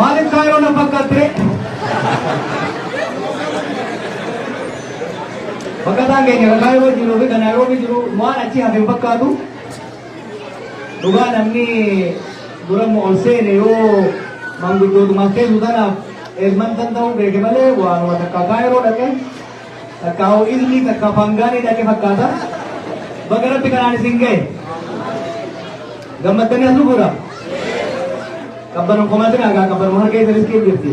Maaliif kaayiroo na fakkaatire? Fakkataan keenya kaayiroo jiru fi kan Naayiroobii jiru waan achi hafe fakkaatu. Dhugaa namni dura ol seene yoo manguddootumaaf keessu tanaaf elmantan ta'uu beeke malee waanuma takka kaayiroo dhaqe takka ho'iilli takka fangaanii dhaqe fakkaata. Bagaratti kanaan isin ga'e. Gammattanii as dhufuudha. Kabbanuun komatiin hagaa kabbanuun harka isa riskee jirti.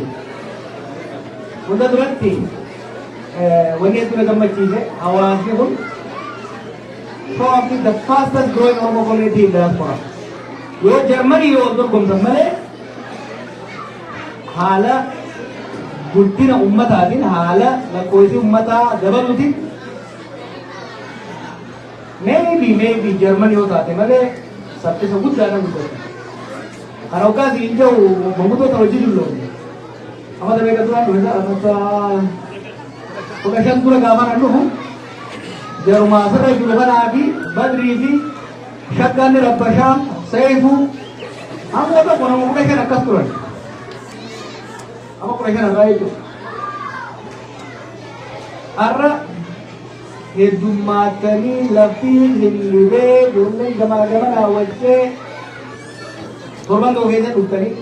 Hunda duratti wanni hedduu na gammachiise hawaasni kun probably the fastest growing Oromo community in diaspora. Yoo Jarmanii yoo dorgomsan malee haala guddina ummataatiin haala lakkoofsi ummataa dabaluutiin maybe Jarmanii yoo taate malee saffisa guddaadhaan guddata. Kana hoggaasi hin jiru manguddoo hojii dulloomne. Amma damee kan duraan dhufe amasa kudha shan dura gaafa kan dhufu jaruma asirra jiru kanaa fi Badrii fi Shaggaanni Rabbashaa Seefuu amma tokko nama kudha shan akkas turan. Amma kudha shan irraa jechuudha. Har'a heddummaatanii laftii hillibee ijoolleen gamaa gamanaa wajjee torban tokko keessa dhuftanii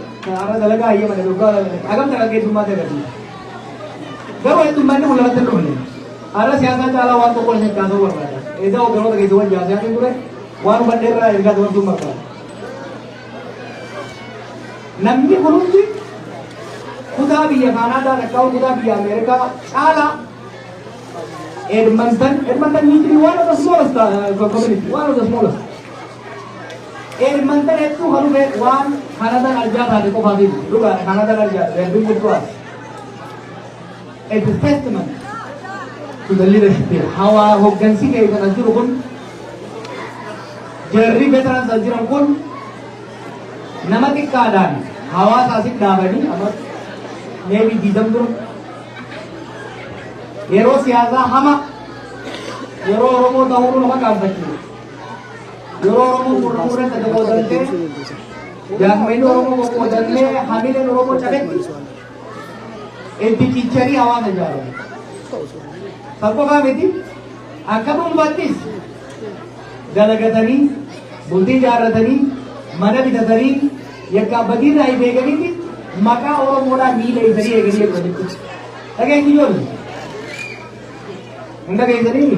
har'a dalagaa hayyama dhugaa hagam dalagaa heddummaata agarsiisa. Garuu heddummaanni mul'ata hin dhufne. Har'a siyaasaa caalaa waan tokko hin kaasuu barbaada. Edaa hogganoota keessa wajjaa siyaasni ture waan hubadhee irraa ergaa dabarsuu barbaada. Namni kunuunsi kutaa biyya Kaanaadaa lakkaa'u kutaa biyya Ameerikaa caalaa Edmonton needs to be one of the smallest community, one of the smallest. Edmonton is to Harume, one Canada Arjata, the Kopati, look at Canada Arjata, they have been good to us. It's a testament to the leadership here. How our Hoggansi is an Azurukun, Jerry veterans Azurukun, Namatik Kadan, Hawas Asik Davani, maybe Dizamdur. Yeroo siyaasaa hama yeroo Oromoo ta'uu nama gaafachuu yeroo Oromoo gurguruu irratti qoodallee jaarmayni Oromoo qoodallee hamileen Oromoo cabetti itti cicharii hawaasa ijaaramu. Saffofaa miti akka dhuunfaattis dalagatanii bultii ijaarratanii mana bitatanii yakka badiirraa hin beekanitti maqaa Oromoodhaan miila isanii eeganii eeggatu. Dhageenyi joolli. Enggak kayak gini.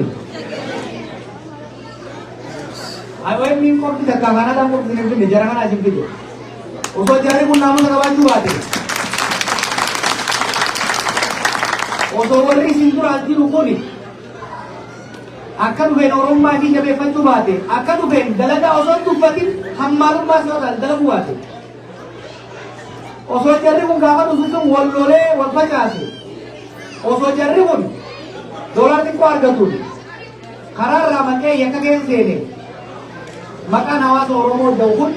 Awal ni kau tidak kawan ada kau tidak jarang aja gitu. Usah cari pun namun tak baju bate. Usah beri sintur aji rukuni. Akan ben orang mati jabe baju bate. Akan ben dalaga usah tu bati hammalum masuk dalam bate. Usah cari pun kawan usah walole walpacasi. Usah cari pun Dolar itu harga tuh. Karena ramadnya yang kagak sini. Maka nawas Oromo jauh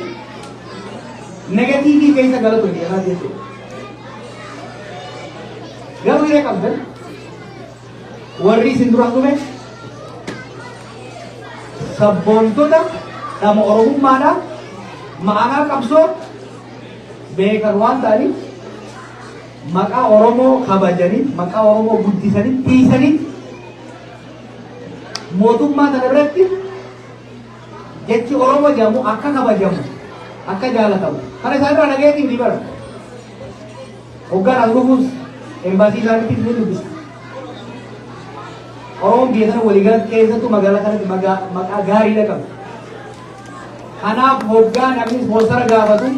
negatif kayak segala tuh dia nanti itu. Garu ini kapan? Wari sinturang tuh men. Sabon tuh dah. Nama Oromo mana? Mana kapsul? Bekarwan tadi. Maka Oromo kabajani, maka Oromo buddhisani, tisani. Mootummaa kana biratti jechi Oromoo jedhamu akka kabajamu akka jaalatamu kana isaan irraa dhagayeetiin ni bara hoggaan as dhufuus embaasii isaaniitti ni dubbisa Oromoon biyya sana waliigalatti keessattuu magaalaa kanatti maqaa gaariidha qaba kanaaf hoggaan namni ispoonsara gaafatu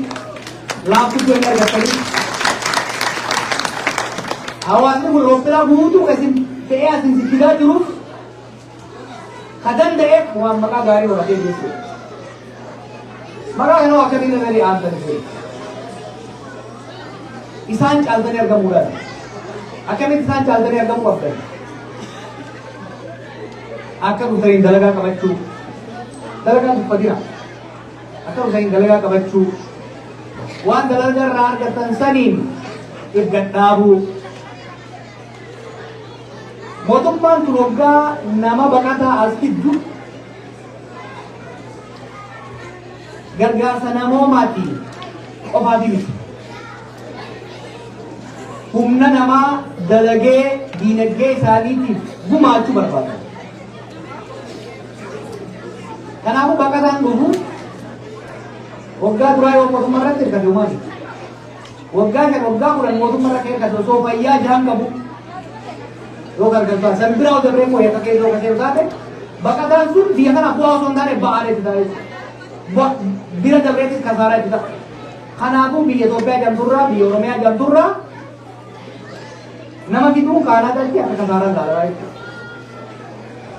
laaftuu inni argatanii hawaasni kun roobbilaa guutuu isin ta'ee asin sibiilaa jiruuf kadang deh maka gari orang dia gitu. Maka kalau akan ini dari antar itu. Isan calon harga murah. Akan isan calon harga murah. Akan usahain dalaga kabacu. Dalaga padira. Akan usahain dalaga kabacu. Wan dalaga harga tansanin. Ibgat dabu. Mootummaan kun waggaa nama baqataa as fiddu gargaarsa namoomaatiin qofaatii miti. humna namaa dalagee diinagdee isaaniitiif gumaachuu barbaada. Kanaafuu bakka isaan dhufu waggaa duraa yoo mootummaa irratti hirkate uumaati. Waggaa kan waggaa kudhan mootummaa irratti hirkate osoo fayyaa jahan qabu yoo gargaarsa san biraa dabree koo yakka keessa yoo taate bakka isaan sun biyya kana bu'aa osoo hin taane ba'aa itti taa'e bira dabreetis kasaaraa itti ta'a. Kanaafuu biyya Itoophiyaa jamturraa biyya Oromiyaa jamturraa nama fiduu kaanaa galti akka kasaaraa ilaalaa jechuudha.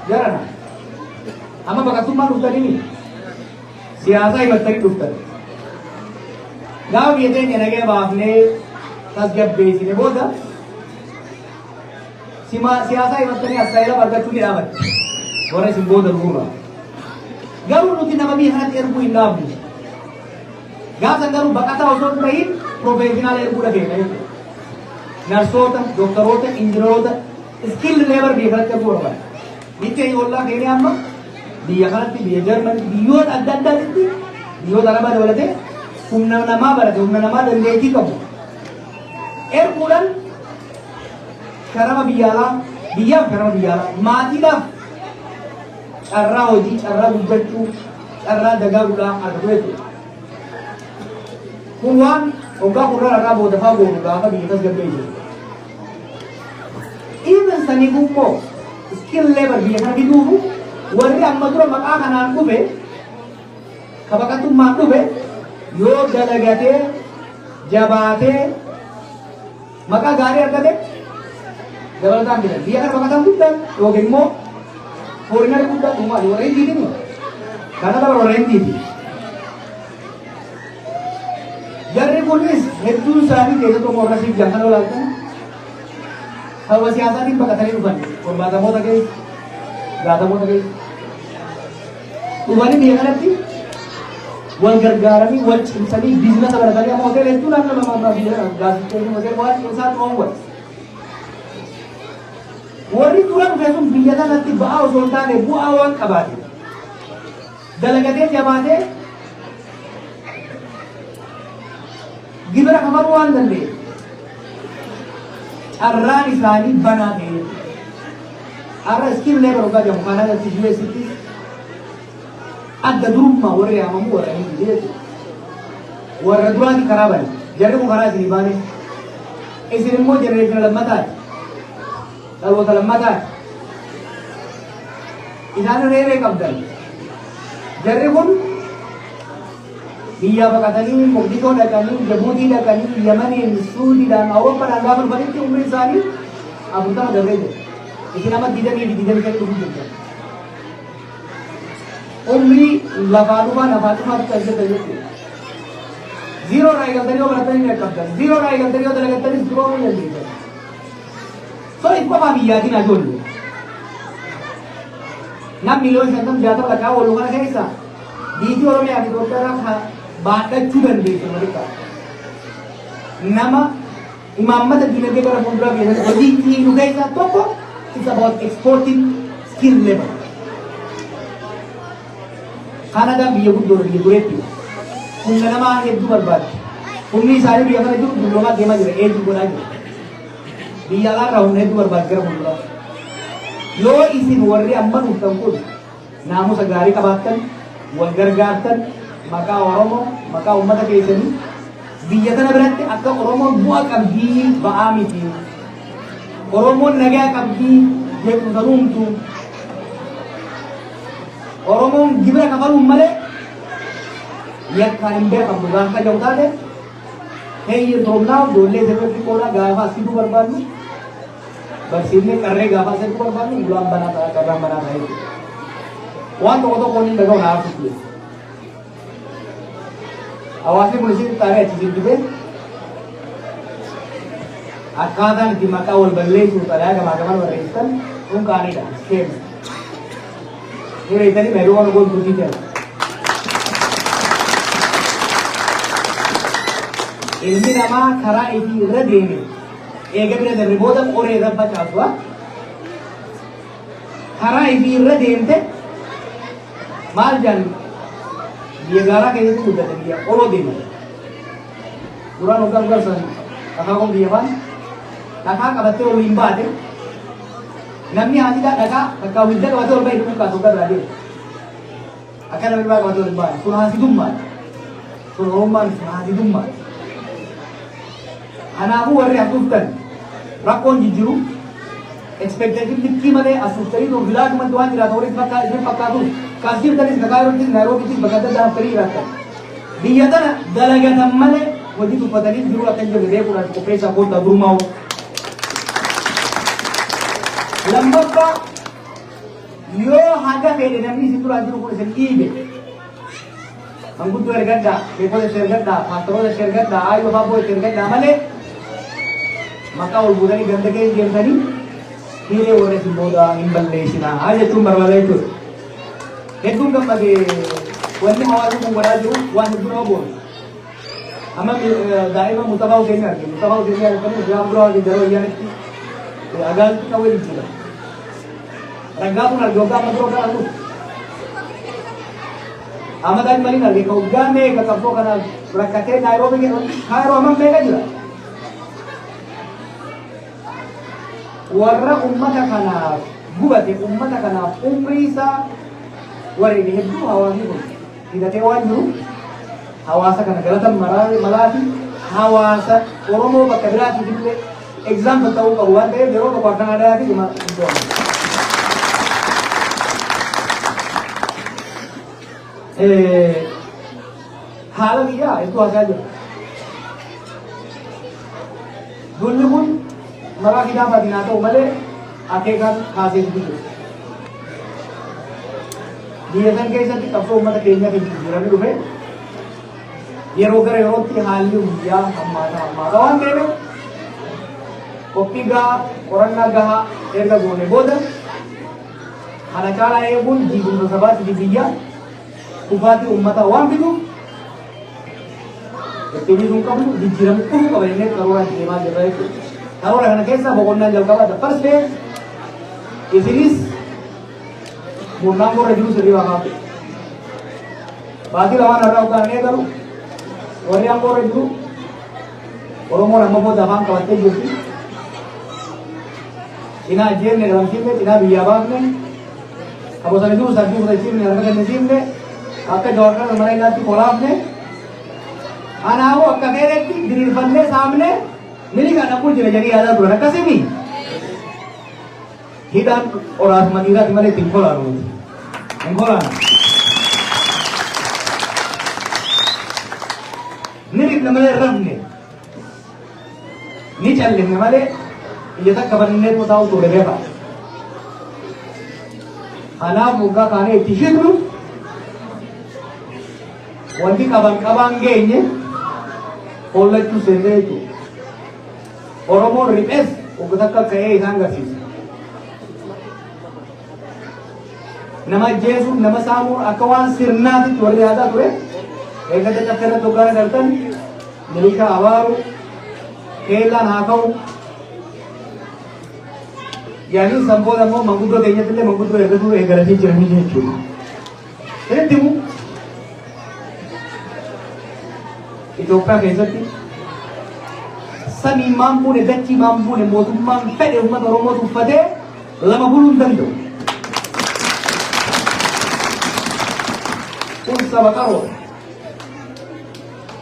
Jarana amma baqattummaan dhuftanii siyaasaa himattanii dhuftan. Gaafa biyya teenya nagee baafnee tasgabbeessine booda siyaasaa himattanii astaayila argachuu ni dhaabate. Warra isin booda dhufuurraa. Garuu nuti nama biyya kanatti erguu hin dhaabnu. Gaafa garuu baqataa osoo hin ta'iin profeeshinaala erguudha keenya jechuudha. Narsoota, doktoroota, injineroota, skill leebar biyya kanatti erguu barbaada. Biyya ollaa keenya amma biyya kanatti biyya Jarmanii biyyoota adda addaatti biyyoota arabaa dabalatee humna namaa barate humna namaa dandeettii qabu. Erguudhaan karama biyyaalaa biyyaaf karama biyyaalaa maatiidhaaf carraa hojii, carraa guddachuu, carraa dagaaguudhaa argatu jechuudha. Kun waan waggaa kurraa irraa boodafaa goonu gaafa biyya tasgabbeessu. Even saniifuu immoo skill level biyya kana fiduufu warri amma dura maqaa kanaan dhufe ka baqattummaan dhufe yoo dalagatee jabaatee maqaa gaarii argate dabalataan fidan. Biyya kana baqataan guddaan yookiin immoo fooriinari guddaan uumaati warra hindiitiin kana dabala warra hindiiti. Jarri kunis hedduun isaanii keessattuu morrasiif jankan olaaltan sababa siyaasaatiin baqatanii dhufan qormaatamoota keessa gaatamoota keessa dhufanii biyya kanatti wal gargaaranii wal cimsanii biizinasa baratanii amma hoteela hedduu naannoo gaazexeessanii hoteela waan cimsaa xoonwal warri dura dhufe sun biyya kanatti ba'aa osoo hin taane bu'aa waan qabaate dalagatee jabaatee gibira kafaluu waan danda'e carraan isaanii banaa ta'e har'a skill level waggaa jedhamu kan irratti UST adda durummaa warri yaamamu warra hin jechuudha. Warra duraati karaa bane jarri kun karaa isinii baane isin immoo jenereeshina lammataati dhaloota lammataati isaan reeree qabdan jarri kun biyya baqatanii Moqdishoo dhaqanii Jabuutii dhaqanii Yamaniin Suudiidhaan Awurooppaadhaan gaafa dhufanitti umriin isaanii 40 dabree jira. Isin amma 20 fi 25 dhufuu jirta. Umrii lafaa dhufaatti kan jirtan jechuudha. Zero irraa eegaltanii yoo baratanii ni qabdan. Zero irraa eegaltanii yoo dalagattanis duroo ni dandeessan. So itti qofaa biyyaatiin ajoollee. Nam miliyoona 50 lakkaa oolu kana keessa biitii Oromiyaa fi Itoophiyaa baadhachuu dandeessu walitti nama imaammata dinagdee gara fuulduraa keessatti hojii fiiguu keessaa tokko is about exporting skill level. Kanadaan biyya guddoo biyya dureetti humna namaa hedduu barbaadde humni isaanii biyya kana jiru dulloomaa deemaa jira eeggii godhaa jira biyya alaarraa humna hedduu barbaadde gara fuulduraa. Yoo isin warri amma dhuftan kun naamusa gaarii qabaattan wal gargaartan maqaa Oromoo maqaa uummata keessanii biyya kana biratti akka Oromoon bu'aa qabdii ba'aa miti. Oromoon nagaa qabdii jeequmsa dhuumtu. Oromoon gibira kafaluun malee yakkaan hin beekamtu gaafa jiru taate heeyyirtoomnaa ijoollee sirriitti qoodhaa gaafa asii barbaadnu barsiifnee qarree gaafa asii barbaadnu ulaan banaa ta'a qarraan banaa ta'a jechuudha. Waan tokko tokko inni dhaga'u naaf tuqee. Hawaasni kun isin taaree achi dhufee akkaataan itti maqaa wal balleessuu xalayaa gamaa gamaa barreessitan kun qaaniidha. Seema. Hireetanii meeduu waan goon turtii jira. Ilmi namaa karaa itti irra deeme eega bira darbe booda qoree irra facaasu karaa itti irra deemte maal jedhan biyya gaaraa keessatti guddate biyya oroo deema. Duraan hoggaan garsan akaakon biyya faan dhagaa qabattee ol hin baate namni haadhiidhaa dhagaa bakka hunda qabatee ol bahee dhumuu kaatu garraa deema. Akka namni baa qabatee ol hin baate sun haasidummaadha. Sun oromummaan sun haasidummaadha. Kanaafuu warri hafuuftan rakkoon jijjiiru expectation likkii malee asuuftanii sun bilaashumatti waan jiraatu walitti fakkaatu kaasiftanis Kaayirootis Naayiroobitis bakka adda addaa haftanii jiraatan. Biyya tana dalagatan malee hojii tuffatanii jiruu akka hin jirre beekuudhaan qopheessaa koottaa gurmaa'u. Lammaffaa yoo haga fedhe namni isin duraan jiru kun isin dhiibe manguddoo ergadhaa, beekota ishee ergadhaa, paastoroota ishee ergadhaa, aayyoo faaboo ishee ergadhaa malee maqaa ol buutanii ganda keessa deemtanii hiiree warra isin booda hin balleessinaa haa jechuun barbaada jechuudha. Hedduun gammadee wanni hawaasni kun godhaa jiru waan hedduu nama boonu. Amma daa'ima Mustafaa Huseenii arge. Mustafaa Huseenii argatanii Islaam dura wajjin yeroo ayyaanitti agaasitti qawwee jijjiira. Ragaa kun arge waggaa amma dura kana dhufu. Amma daa'imni maliin arge kan waggaa meeqa qabsoo kana rakkatee Naayiroobii Kaayiroo amma meeqa jira. Warra ummata kanaaf gubate ummata kanaaf umrii isaa wareege hedduu hawaasni kun hidhatee waan jiru hawaasa kana galatan malaafi hawaasa Oromoo bakka biraatiif illee example ta'uu qabu waan ta'eef yeroo tokko akka aadaa fi dhuma haala biyyaa hedduu haasaa jira. Dulli kun maraa hidhaafaatiin haa ta'u malee akeekaan kaasee jiru. Biyya san keessatti qabsoo uummata keenyaatiin jijjiiramee dhufe yeroo gara yerootti haalli guyyaa hammaata waan ta'eef qophii gahaa qorannaa gahaa erga goone booda kana caalaa eeguun diigumsa sabaatti biyya kufaatii uummataa waan fiduuf ittiin sun qabnu jijjiiramuu qofuu qaba jennee karoora deemaa jirra jechuudha. Karoora kana keessaa boqonnaan jalqabaa dabarsee isinis murnaan gorra jiru sirrii waaqaa ta'e. Baatii lamaan irraa uffannee galu warri aan gorra jiru Oromoon amma booda afaan qabattee jirti. Cinaa ajjeenne dhabamsiifne cinaa biyyaa baafne kabosani jiru sadii fudhachiifne harka kennisiifne akka jawaarraa mana ilaatti kolaafne kanaafuu akka fedhetti diriirfannee saamne milikaan akkuma jira jedhanii yaadaa turan akkasimi. Hidhaan oraas maniiraati malee ittiin kolaanu miti. Hin kolaanu. Ni rifne malee rafne. Ni callifne malee ija takka bannee taa'u ture beekaa. Kanaaf waggaa kaanee itti hidhu wanti qabaan geenye hollachuu seennee jechuudha. Oromoon riphees wagga takka ka'ee isaan garsiisa. Nama ajjeesuun nama saamuun akka waan sirnaatitti warri yaadaa ture eeggata caffeerra tokkoon galtan milishaa abaaru keellaan haa ka'u yaaniin sanboota immoo manguddoo keenyatti illee manguddoo eeggatuu eeggalatee jiranii jechuudha. Sirriitti immoo Itoophiyaa keessatti samii maan buune dachii maan buune mootummaan fedhe uummata Oromoo uffatee lama buluu hin danda'u. Kun saba qaroo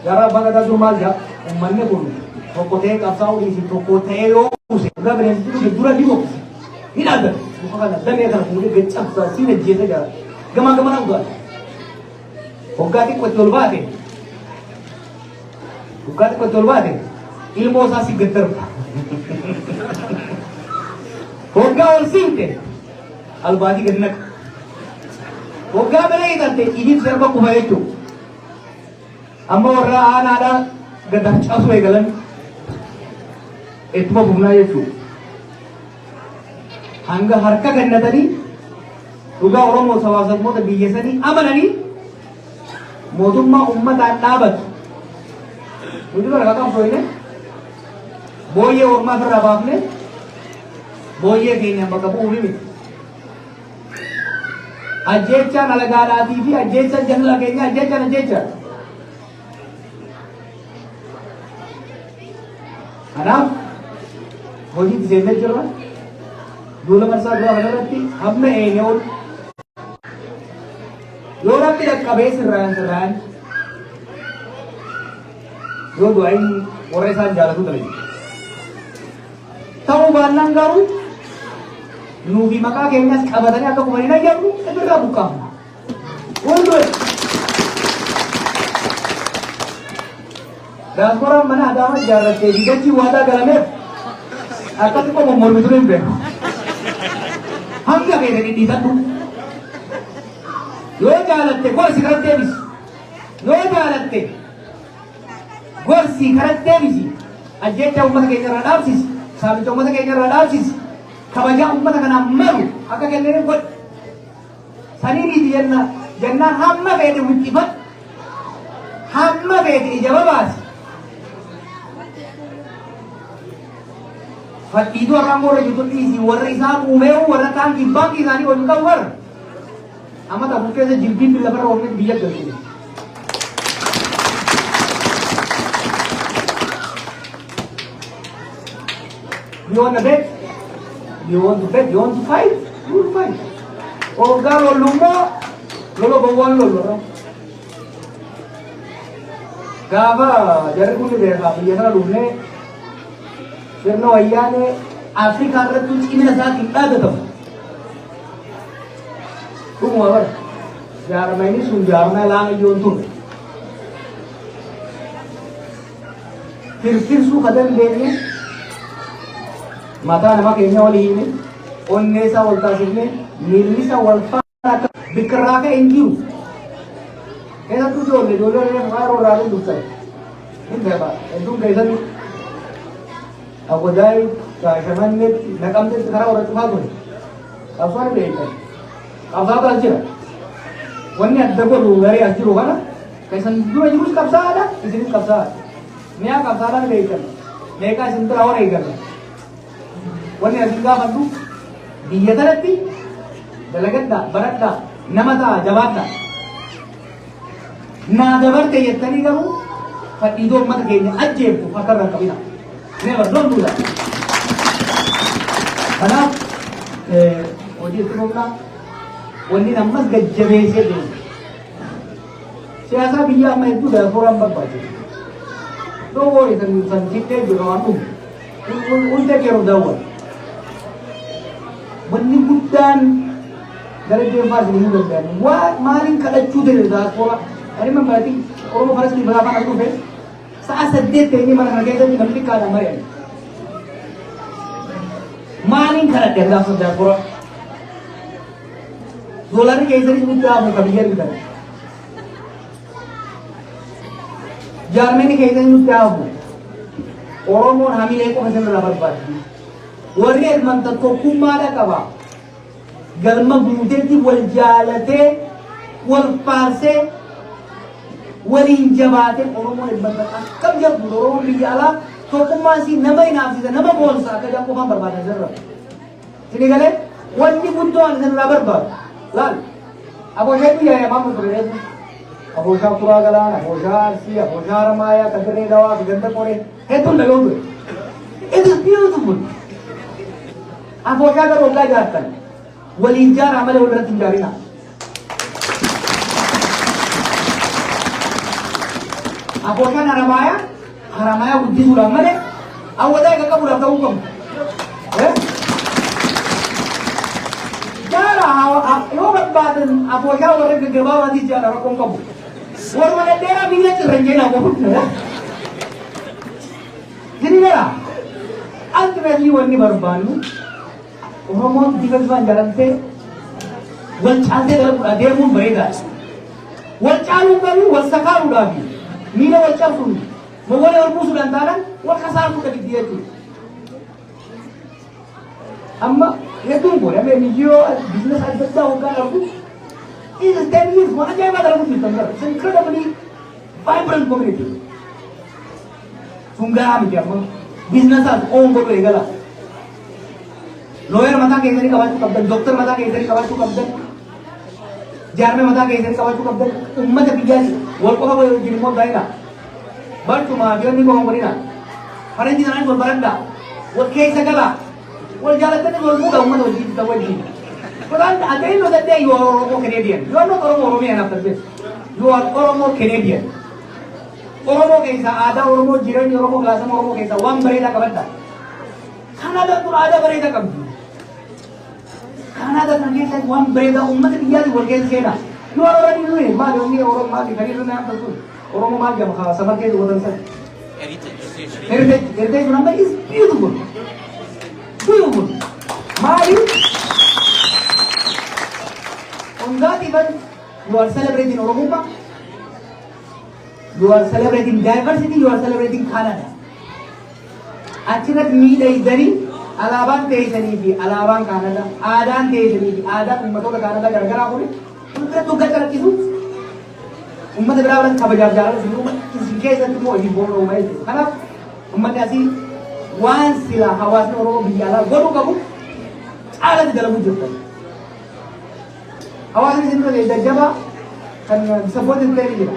gara bakka maal jaa uummanni kun tokko ta'ee qabsaa'uu dhiisi tokko ta'ee yoo kuuse gara bineensitti dura ni boqosa ni dhaabbata muka kana damee kana fuudhee gaccabsaa siin ajjeese jira gamaa gamana dhugaata waggaa xiqqoo itti ol baate ilmoo isaa si gaddarba waggaa ol siinte albaatii gad naqa waggaa bira hidhatte idil serba kufa jechuudha. Amma warra aanaadhaa gad cabsuu eegalan ittuma bufnaa jechuudha. Hanga harka gannatanii dhugaa Oromoo sabaasamoota biyya sanii amananii mootummaa uummataan dhaabatu. Nuti bara kakam soine booyyee ormaa irraa baafne booyyee keenya bakka bu'uu miti. Ajjechaan alagaadhaatii fi ajjechaan jaalala keenya ajjechaan. Kanaaf hojii seenee jirra. Duula marsaa duraa kanarratti hamma eenyoon yoo rabbi dhaqqabee sirraan yoo du'aayin warra isaan jaalatu ta'e. Ta'uu baannaan garuu nuufi maqaa keenyas qabatanii akka kumanii na jedhu irraa buqqaafna. Hundee Diasporaan mana Adaamaa ijaarrattee fi dachii waadaa galameef akkatti qomoo mormitu hin beeku. Hanga beekanii dhiisadhu. Yoo jaalatte gorsi karatti deebisi. Yoo jaalatte gorsi karatti deebisi. Ajjeechaa uummata keenya irraa dhaabsisi. Saamicha uummata keenya irraa dhaabsisi. Kabajaa uummata kanaan malu akka kenneen godhi. Saniiniiti jennaan hamma beete wiqqifadhu. Hamma beete ija babaasi. Fakkiitu orang warra jitu isi warra isaan uumee warra taan kibbaan isaanii wajjin qabu warra. Amma ta'u keessa jilbiin billa bara oomishni biyya galchine. You want to bet? You want to bet? You want to fight? You will fight. Oh, galo lumba, lolo bawan lolo. Gaba, jadi kuni berapa? Biasa lumne. Sirna wayyaanee Afrikaa irratti cimina isaatiin dhaabatamu. Dhuguma bara jaarmayni sun jaarmaa laanayyoon ture. Firfirsuu ka dandeenye mataa nama keenya wal hiine onnee isaa wal taasifne miilli isaa wal faana bikirraa ka'e hin jiru. Keessattuu ijoollee faayiroo irraa hin dhuftan. Hin beekaa hedduun keessatti Agodai shamanne nakamte sekarang orang cuma tu, apa ni dia? Apa aja? Wanni ada guru dari ajar orang, kaisan dua jurus kapsa ada, di sini kapsa. Ni apa kapsa ada dia? Mereka sentuh orang ikan. Wanni ada juga bantu, dia terhati, dalagat dah, barat dah, nama dah, jawab dah. Nah, jawab dia tadi kamu, itu mat kayaknya aja tu, fakar dan kabina. Never, don't do that. Karena hojii itti fufnaa wanni ammas gajjabeessee deemu. Siyaasa biyya amma hedduu diasporaan barbaachisu. Don't worry, san jittee jiru waan dhufu. We'll take care of that one. Wanni guddaan gara deemaa isin himuu danda'an. Maaliin kadhachuu ta'e diaspora? Ani mambaati Oromoo faras ni balaa faana dhufe. Sa'a saddeet ta'anii mana kana keessatti namni xiqqaadhaan mari'an. Maaliin kadhadhe gaafa diaspora? Dolarri keessatti guddaa hafu kan biyya argitan. Jaarmeni keessatti guddaa hafu. Oromoon hamilee qofa isinirraa barbaadu. Warri elman tokkummaadha qaba. Galma guuteetti wal jaalatee wal faarsee waliin jabaatee Oromoon elmata akkam jedhu Oromoon biyya alaa tokkummaan si nama hinaafsisa nama boonsa akka jedhan qofaan barbaadan sirra. Sini galee wanni guddoo ani isinirraa barbaadu. Laal abooshaa biyya yamaa mutureetu. Abooshaa Kuraa Galaana, abooshaa Arsii, abooshaa Haramaayaa, Kadiree Dawaa, Ganda Qoree hedduun dhaga'u ture. It is beautiful. Abooshaa garuu waggaa ijaartan waliin jaaraa malee walirratti hin jaarina. Abooshaan Haramaayaa guddisuudhaan malee hawwataa egaa qabuudhaaf ta'uu qabu. Jaaraa yoo barbaadan abooshaa warra gaggabaabaatiif jaaraa rakkoon qabu. Warra dheeraa biyya cirran jeenaa qabu. Jini gara ultimately wanni barbaannu Oromoon bifa bifaan jaalattee wal caaltee dalaguudha deemuun bareedaadha. Wal caaluun garuu wal sakaaruudhaafi miila wal cabsuun mogolee wal buusuudhaan taanaan wal kasaaruudha gidduu jechuudha. Amma hedduun boode amma NGO biizinasa adda addaa waggaa darbu is 10 years waan ajaa'ibaa dalaguun jirtan gara it's incredibly vibrant community. Sun gahaa miti amma biizinasaas oon eegala. Lawyer mataa keessanii qabaachuu qabdan, doctor mataa keessanii qabaachuu qabdan, jaarmee mataa keessanii qabaachuu qabdan, uummata biyyaa wal qofa wajjin immoo baay'ina. Barcuma filanni qofa godhina. Faranjii sanaan wal baradhaa. والكيس قلا والجالة والبوكا ومن وجيد توجيه فلان أتين له ده you are Oromo Canadian you are not Oromo Oromian after this you are Oromo Canadian Oromo كيسا آدا Oromo جيران Oromo كلاسم Oromo كيسا وان بريدا كبدا كندا تو آدا بريدا كبدا كندا كندا وان بريدا أمة ريال والكيس كنا you are already doing ما لوني Oromo ما كذي لنا تقول Oromo ما جام خلاص سمر كيس ودن سر heritage number is beautiful Mari on that even you are celebrating Oromumma you are celebrating diversity you are celebrating Canada Achinat meet idari alaban teisani fi alaban Canada adan teisani fi adan ummato Canada gargara kore unka to gatar kisu ummat berawan khabajab jara siru इसके साथ तो अभी बोल रहा हूँ मैं है ना उम्मत ऐसी wan sila hawasnya Oromo biala goru kamu ada di dalam wujud kan hawasnya sini tuh ada jaba kan disebut itu dari dia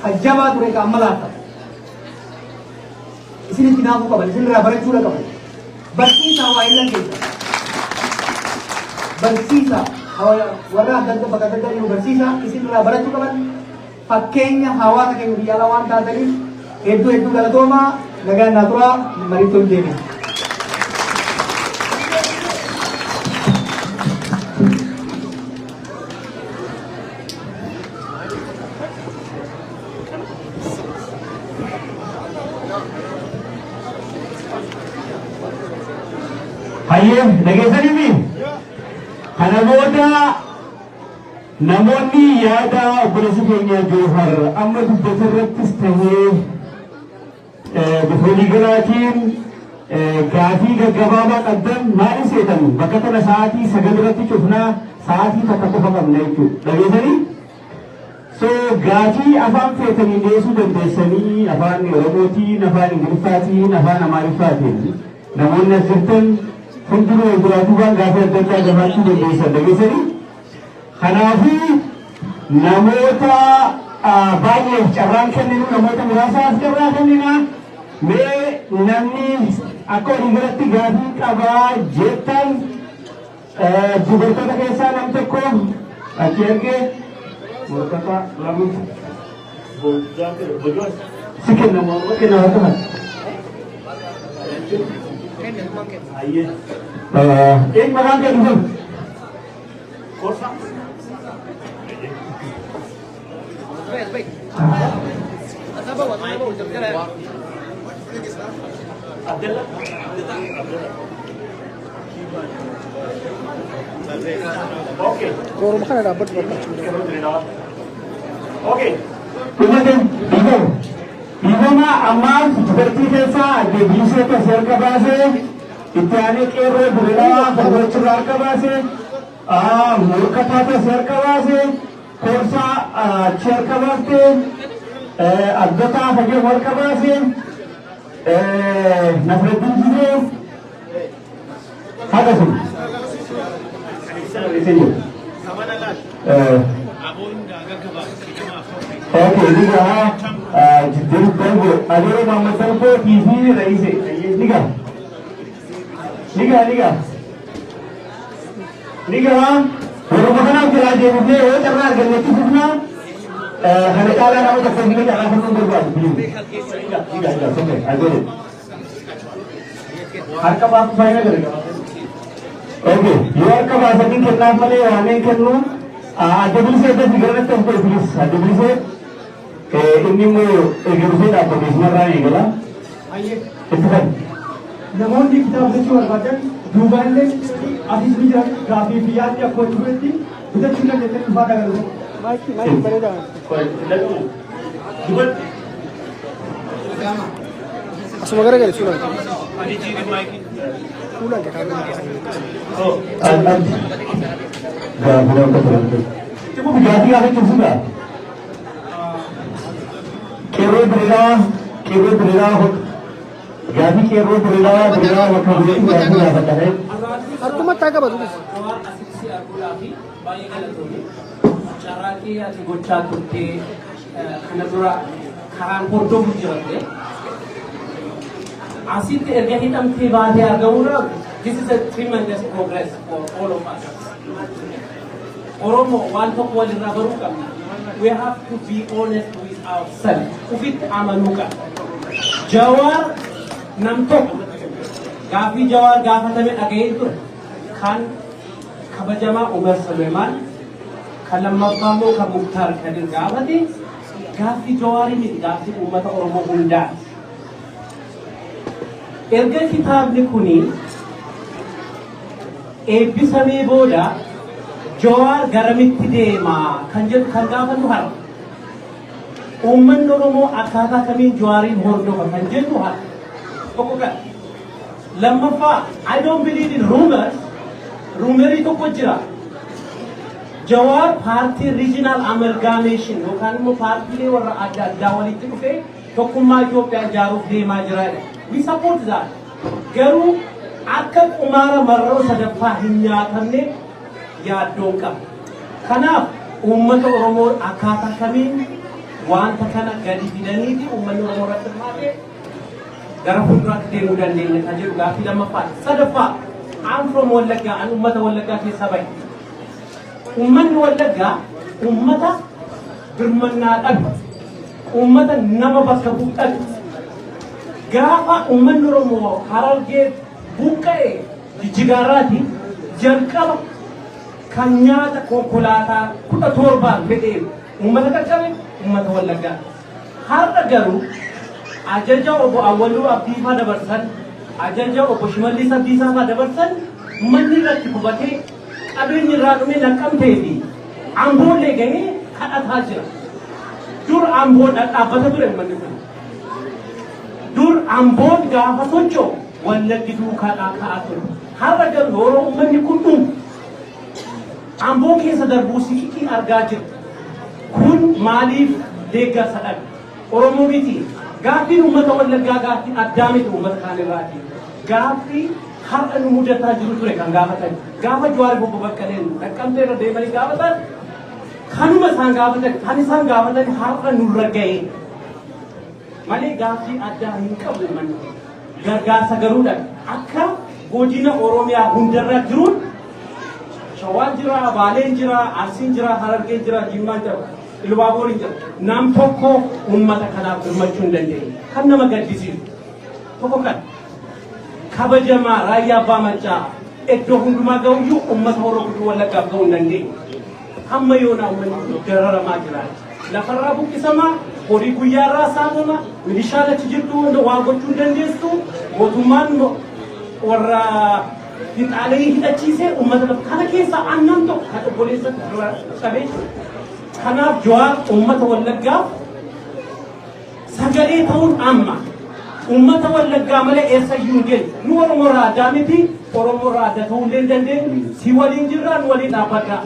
hajaba tuh mereka amalata di sini tidak aku kabar di sini rabar cura kabar bersisa wailan kita bersisa warna ada tuh bakat dari bersisa di sini rabar cura kabar pakainya hawa kayak biala wan tadi itu kalau tuh mah Naga natural maritul dini. Ayo, nagesan ini. Namoonni yaada obboleessa keenya Joohar amma dubbatarrattis tahee bifoolii garaatiin gaafii gaggabaabaa qabdan maali seetan bakka tana sa'aatii 9 irratti cufnaa sa'aatii takka qofa qabna jechuudha. Dhageessanii? So gaafii afaan feetanii dhiyeessuu dandeessanii afaan Oromootiin, afaan Ingiliffaatiin, afaan Amaariffaatiin namoonni as jirtan hundinuu duraatuu waan gaafii adda addaa gabaachuu dandeessan. Dhageessanii? Kanaafuu namoota baay'eef carraan kenninu namoota muraasaaf carraa kennina. Mee namni akka walii galatti gaafii qabaa jettan dubartoota keessaa nam tokko achi ergee morkata lamuuf si kennamu amma kennamu akka mati. Een maqaan kennu kun? Korsa? Baik. Apa buat apa ucap jalan? Abdullah. Okay. Kalau makan ada dapat berapa? Okay. Kemudian ibu mah amal seperti biasa di bisa terser ke base, ityane kero berlawa bercurah ke base, murkata terser ke base. Korsa chair kabaste abdata fage war kabase Nasruddin jibe hada sun samanalat abun daga kaba okay diga jiddin bango adoro Muhammad Sarko TV raise diga Kalau makan kita ada bukti, oh karena harga itu bukan, hari kala nama tak sendiri jangan pun berbuat begini. Tidak, sampai, ada ni. Harga apa saya nak kerja? Okay, harga apa ni kita nak mana, ane kerja, ada beli saya ada figurnya tempat beli, ada beli saya, ini mu, figurnya apa beli mana ni kalau? Itu kan. Namun di kita berjual badan. Dugaan le asis bija gafi biat ya koi berarti kita cuma jadi lupa dah kalau mai berada koi lagu dugaan semua gara-gara sudah hari jadi mai sudah kita oh dah belum betul cuma gafi ada tu sudah kero berira Gabi kero berila waktu itu gabi apa tadi? Aku mata apa tu? Asiksi aku lagi banyak kali tu. Cara kia di gocah tu ke kena dura karang foto bujuk ke. Asit ergahin am tibade agawura. This is a tremendous progress for all of us. Oromo one talk wali rabaruka. We have to be honest with ourselves. Ufit amanuka. Jawar namtok. Gafi jawar gafatame again to kan kabajama Umar Sulaiman. Kalamabamo ka Mukhtar Kadir gafati. Gafi jawari ni gafi ummata Oromo hunda. Erga kitab ni kuni ebbisame boda Jawar garamitti deema kan jedhu kan gaafatu har uummanni Oromoo akkaataa kamiin Jawaariin hordofa kan jedhu har tokko kan lammaffaa I don't believe in rumors rumerii tokko jira Jawar paartii regional amalgamation yookaan immoo paartiilee warra adda addaa walitti dhufee tokkummaa Itoophiyaa ijaaruuf deemaa jira we support that garuu akka qumaara marroo sadaffaa hin nyaatamne yaaddoon qaba. Kanaaf uummata Oromoo akkaataa kamiin wanta kana gadi fidanii fi uummanni Oromoo irratti hirmaate gara fuulduraatti deemuu dandeenya kan jedhu gaaffii lammaffaa. Sadaffaa I'm from Wallaggaa an uummata Wallaggaa keessaa bahe. Uummanni Wallaggaa uummata birmannaa dhabu. Uummata nama bakka bu'u dhabu. Gaafa uummanni Oromoo Harargee buqqa'e Jijjigaarraati jalqaba kan nyaata konkolaataa 17 fedhee uummata qaqqabe uummata Wallaggaa. Har'a garuu ajaja obbo Awwaluu Abdiifaa dabarsan ajaja obbo Shimallis Abdiisaa dabarsan manni irratti qubatee qabeenyi irraa dhume Naqqamtee fi Amboollee gahee kadhataa jira. Dur Amboon dhaabbata ture manni kun. Dur Amboon gaafa socho'u Wallaggi duukaa ka'aa ture. Har'a garuu yeroo uummanni kun dhumu Amboo keessa darbuu sikitii argaa jiru. Kun maaliif deeggarsa dhabe? Oromoo miti. Gaaffiin uummata Wallaggaa gaaffii addaa miti uummata kaan irraati. Gaaffii har'a nu mudataa jiru ture kan gaafatan. Gaafa Jawaar Obbo Baqqaleen Naqqamtee irra deemanii gaafatan kanuma isaan gaafatan kan isaan gaafatan har'a nurra ga'e. Malee gaaffii addaa hin qabu manni. Gargaarsa garuudha. Akka godina Oromiyaa hundarra jiruun Shawaan jira, Baaleen jira, Arsiin jira, Harargeen jira, Jimmaan jira, Ilubaaboon jira. Nam tokko uummata kanaaf hirmachuu hin dandeenye. Kan nama gaddisiisu. Tokko kan kabajamaa raayyaa abbaa maccaa iddoo hundumaa ga'uyyuu uummata Oromoo Wallaggaaf ga'uu hin dandeenye. Hamma yoona uummanni dararamaa jira. Lafarraa buqqisamaa, horii guyyaarraa saamama, milishaan achi jirtu waa gochuu hin dandeessu, mootummaan warra Fixaalee hidhachiisee uummata kana keessa aannan tokko kan obboleessa qabee kanaaf Jawaar uummata Wallaggaaf sagalee ta'uun amma uummata Wallaggaa malee eessayyuu hin geenye nu Oromoo irraa addaa miti Oromoo irraa adda ta'uu hin dandeenye si waliin jirra nu waliin dhaabbadha.